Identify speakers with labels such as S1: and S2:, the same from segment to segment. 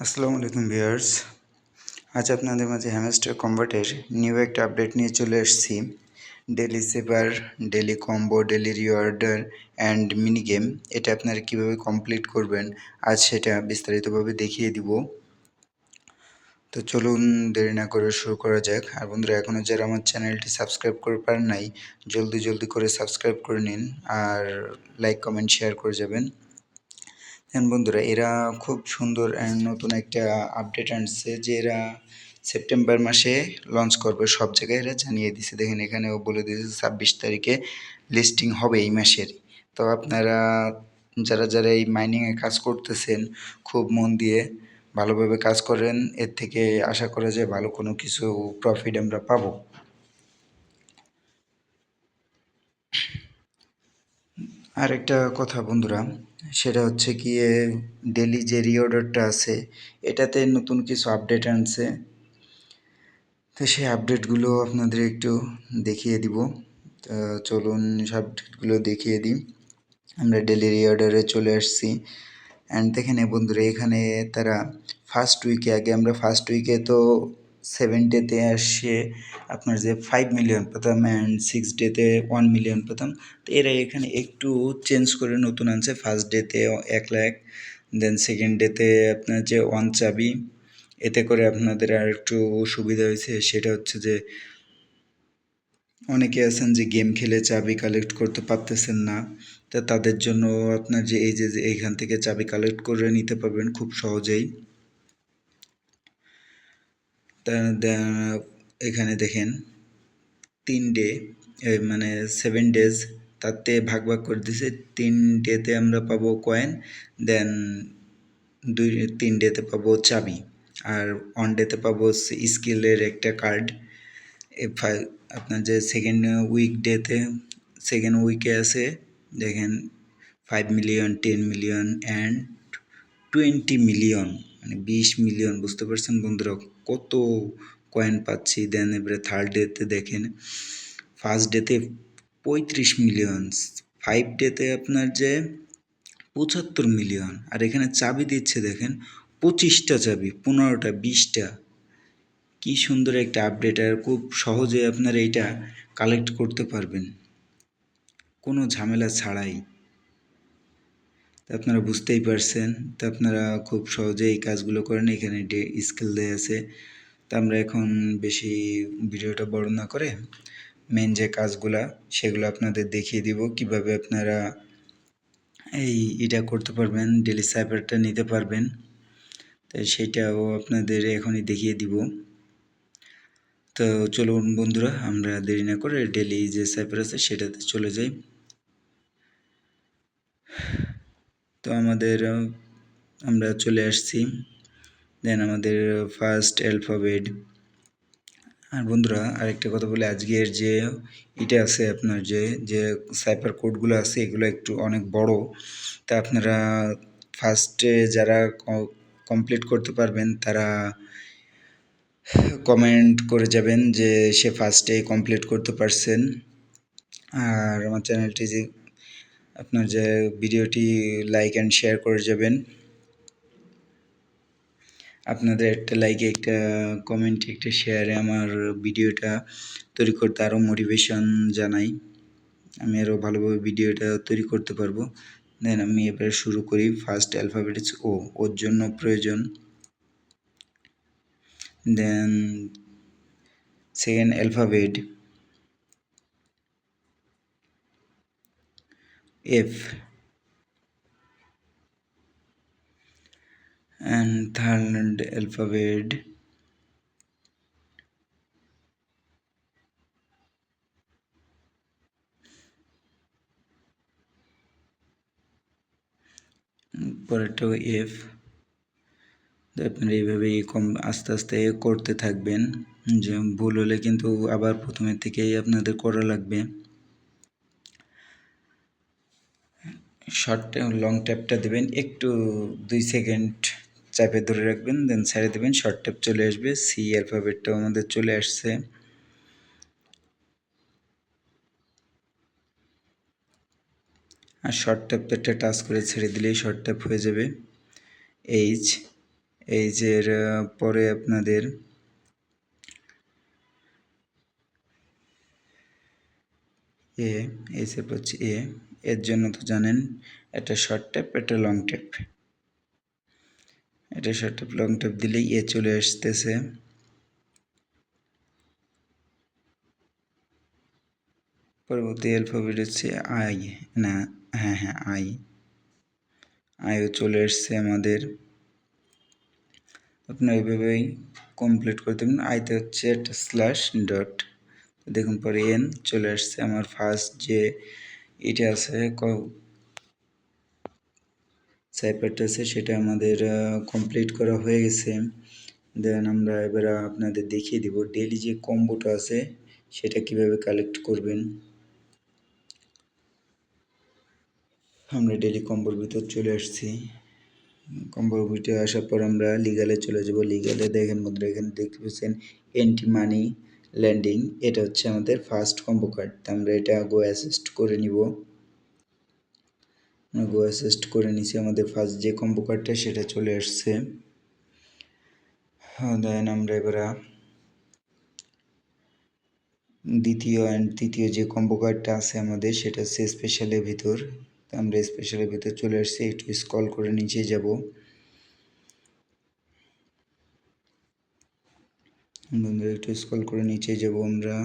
S1: আসসালামু আলাইকুম ভিউয়ার্স। আজ আপনাদের মাঝে হ্যামস্টার কনভার্টের নিউ একটা আপডেট নিয়ে চলে এসেছি। Daily saver, daily combo, daily rewarder and mini game এটা আপনারা কীভাবে কমপ্লিট করবেন আজ সেটা বিস্তারিতভাবে দেখিয়ে দিব। তো চলুন দেরি না করে শুরু করা যাক। আর বন্ধুরা, এখনও যারা আমার চ্যানেলটি সাবস্ক্রাইব করে পারেন নাই, জলদি করে সাবস্ক্রাইব করে নিন আর লাইক কমেন্ট শেয়ার করে যাবেন। হ্যাঁ বন্ধুরা, এরা খুব সুন্দর নতুন একটা আপডেট আনছে যে এরা সেপ্টেম্বর মাসে লঞ্চ করবে, সব জায়গায় এরা জানিয়ে দিছে। দেখেন এখানেও বলে দিয়েছে 26 তারিখে লিস্টিং হবে এই মাসের। তো আপনারা যারা এই মাইনিংয়ে কাজ করতেছেন খুব মন দিয়ে ভালোভাবে কাজ করেন, এর থেকে আশা করা যায় ভালো কোনো কিছু প্রফিট আমরা পাবো। আর একটা কথা বন্ধুরা, সেটা হচ্ছে গিয়ে ডেলি যে রিঅর্ডারটা আছে এটাতে নতুন কিছু আপডেট আনছে। তো সেই আপডেটগুলো আপনাদের একটু দেখিয়ে দিব। তো চলুন সব আপডেটগুলো দেখিয়ে দিই। আমরা ডেলি রিঅর্ডারে চলে আসছি অ্যান্ড দেখেন বন্ধুরা, এখানে তারা আগে আমরা ফার্স্ট উইকে তো 7 ডেতে আসে আপনার যে 5 মিলিয়ন পেতাম অ্যান্ড 6 ডেতে 1 মিলিয়ন পেতাম। তো এরা এখানে একটু চেঞ্জ করে নতুন আনছে। ফার্স্ট ডেতে 1 লাখ, দেন সেকেন্ড ডেতে আপনার যে 1 চাবি। এতে করে আপনাদের আর একটু সুবিধা হয়েছে, সেটা হচ্ছে যে অনেকে আছেন যে গেম খেলে চাবি কালেক্ট করতে পারতেছেন না, তা তাদের জন্য আপনার যে এই যে এইখান থেকে চাবি কালেক্ট করে নিতে পারবেন খুব সহজেই। তা এখানে দেখেন 3 ডে মানে 7 ডেজ, তাতে ভাগ করে দিছে। 3 ডেতে আমরা পাবো কয়েন, দেন 3 ডেতে পাবো চাবি, আর 1 ডেতে পাবো স্কিলের একটা কার্ড। আপনার যে সেকেন্ড উইকে আছে দেখেন 5 মিলিয়ন, 10 মিলিয়ন অ্যান্ড 20 মিলিয়ন, মানে 20 মিলিয়ন। বুঝতে পারছেন বন্ধুরা কত কয়েন পাচ্ছি। দেন এবারে থার্ড ডেতে দেখেন ফার্স্ট ডেতে 35 মিলিয়ন, 5 ডেতে আপনার যে 75 মিলিয়ন, আর এখানে চাবি দিচ্ছে দেখেন 25টা চাবি, 15টা, 20টা। কি সুন্দর একটা আপডেট, আর খুব সহজে আপনারা এইটা কালেক্ট করতে পারবেন কোনো ঝামেলা ছাড়াই। আপনারা বুঝতেই পারছেন। তো আপনারা খুব সহজে এই কাজগুলো করেন। এখানে স্কিল দেয়া আছে। তা আমরা এখন বেশি ভিডিওটা বড় না করে মেন যে কাজগুলা সেগুলো আপনাদের দেখিয়ে দিব, কিভাবে আপনারা এটা করতে পারবেন, ডেলি সাইফারটা নিতে পারবেন। তাই সেটাও আপনাদের এখনই দেখিয়ে দিব। তো চলুন বন্ধুরা, আমরা দেরি না করে ডেলি যে সাইফার আছে সেটাতে চলে যাই। তো আমরা চলে আসছি। দেন আমাদের ফার্স্ট অ্যালফাবেট। আর বন্ধুরা আরেকটা কথা বলে, আজকের যে এটা আছে আপনার যে সাইফার কোডগুলো আছে এগুলো একটু অনেক বড়। তা আপনারা ফার্স্টে যারা কমপ্লিট করতে পারবেন তারা কমেন্ট করে যাবেন যে সে ফার্স্টে কমপ্লিট করতে পারছেন। আর আমার চ্যানেলটি যে আপনার যে ভিডিওটি লাইক অ্যান্ড শেয়ার করে যাবেন। আপনাদের একটা লাইকে, একটা কমেন্টে, একটা শেয়ারে আমার ভিডিওটা তৈরি করতে আরও মোটিভেশন জানাই, আমি আরও ভালোভাবে ভিডিওটা তৈরি করতে পারবো। দেন আমি এবারে শুরু করি। ফার্স্ট অ্যালফাবেট ওর জন্য প্রয়োজন। Then second alphabet F, and third alphabet পরেরটাও এফ। আপনারা এইভাবেই আস্তে আস্তে করতে থাকবেন। যে ভুল হলে কিন্তু আবার প্রথমের থেকেই আপনাদের করা লাগবে। শর্ট লং ট্যাপটা দেবেন, একটু 2 সেকেন্ড চাপে ধরে রাখবেন, দেন ছেড়ে দেবেন, শর্ট ট্যাপ চলে আসবে। সি অ্যালফাবেটটাও আমাদের চলে আসছে। আর শর্ট ট্যাপটা টাচ করে ছেড়ে দিলেই শর্ট ট্যাপ হয়ে যাবে। এইচ, এই যে পরে আপনাদের এই স্টেপ হচ্ছে এর জন্য তো জানেন একটা শর্ট ট্যাপ একটা লং ট্যাপ, এটা শর্ট ট্যাপ লং ট্যাপ দিলেই চলে আসতেছে। পরবর্তী অ্যালফাবেট হচ্ছে আই, না হ্যাঁ আইও চলে আসছে আমাদের। আপনারা এইভাবেই কমপ্লিট করে দেবেন। আইতে হচ্ছে একটা স্ল্যাশ ডট, দেখুন পরে এন চলে আসছে। আমার ফার্স্ট যে এটা আছে সাইপারটা আছে সেটা আমাদের কমপ্লিট করা হয়ে গেছে। দেন আমরা এবার আপনাদের দেখিয়ে দিব ডেইলি যে কম্বোটা আছে সেটা কিভাবে কালেক্ট করবেন। আমরা ডেইলি কম্বোর ভিতর চলে আসছি। কম্বোর ভিতরে আসার পর আমরা লিগালে চলে যাব। লিগালে দেখেন বন্ধুরা এখানে দেখতে পাচ্ছেন এন্টি মানি ল্যান্ডিং, এটা হচ্ছে আমাদের ফার্স্ট কম্বো কার্ড। আমরা এটা গো অ্যাসিস্ট করে নিব। গো অ্যাসিস্ট করে নিছি, আমাদের ফার্স্ট যে কম্বো কার্ডটা সেটা চলে আসছে। দেন আমরা এবার দ্বিতীয় অ্যান্ড তৃতীয় যে কম্বো কার্ডটা আছে আমাদের সেটা হচ্ছে স্পেশালের ভিতর। আমরা স্পেশালের ভিতর চলে আসছি, একটু স্ক্রল করে নিচে যাব। বন্ধুরা একটু স্ক্রল করে নিচে যাব আমরা।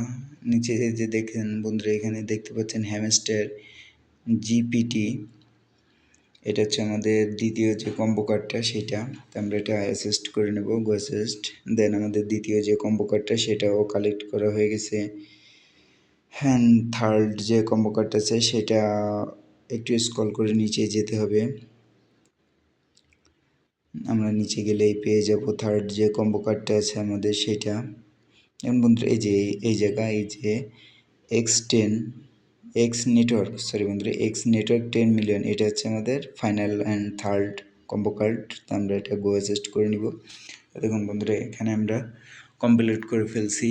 S1: নিচে যে দেখেন বন্ধুরা এখানে দেখতে পাচ্ছেন হ্যামস্টার জিপিটি, এটা হচ্ছে আমাদের দ্বিতীয় যে কম্বো কার্ডটা সেটা। আমরা এটা অ্যাসিস্ট করে নেব, গো অ্যাসিস্ট। দেন আমাদের দ্বিতীয় যে কম্বো কার্ডটা সেটাও কালেক্ট করা হয়ে গেছে। হ্যাঁ, থার্ড যে কম্বো কার্ডটা আছে সেটা একটু স্ক্রল করে নিচে যেতে হবে। আমরা নিচে গেলেই পেয়ে যাব থার্ড যে কম্বো কার্ডটা আছে আমাদের সেটা। এবং বন্ধুরা এই যে এই জায়গায় এই যে এক্স নেটওয়ার্ক বন্ধুরা এক্স নেটওয়ার্ক 10 মিলিয়ন, এটা হচ্ছে আমাদের final and third combo card. তো আমরা এটা গো অ্যাডজাস্ট করে নিব। দেখুন বন্ধুরা এখানে আমরা কমপ্লিট করে ফেলছি।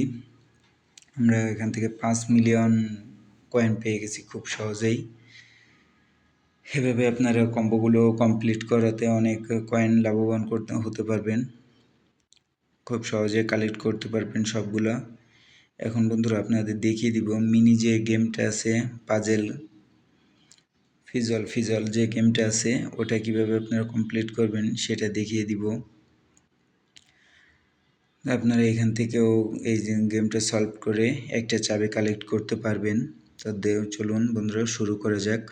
S1: আমরা এখান থেকে 5 মিলিয়ন কয়েন পেয়ে গেছি খুব সহজেই। এভাবে আপনারা কম্বোগুলো কমপ্লিট করাতে অনেক কয়েন লাভবান হতে পারবেন, খুব সহজে কালেক্ট করতে পারবেন সবগুলা। এখন বন্ধুরা আপনাদের দেখিয়ে দিব মিনি যে গেমটা আছে পাজেল ফিজল যে গেমটা আছে ওটা কিভাবে আপনারা কমপ্লিট করবেন সেটা দেখিয়ে দিব। আপনারা এখান থেকেও এই গেমটা সলভ করে একটা চাবি কালেক্ট করতে পারবেন। তো চলুন বন্ধুরা শুরু করা যাক।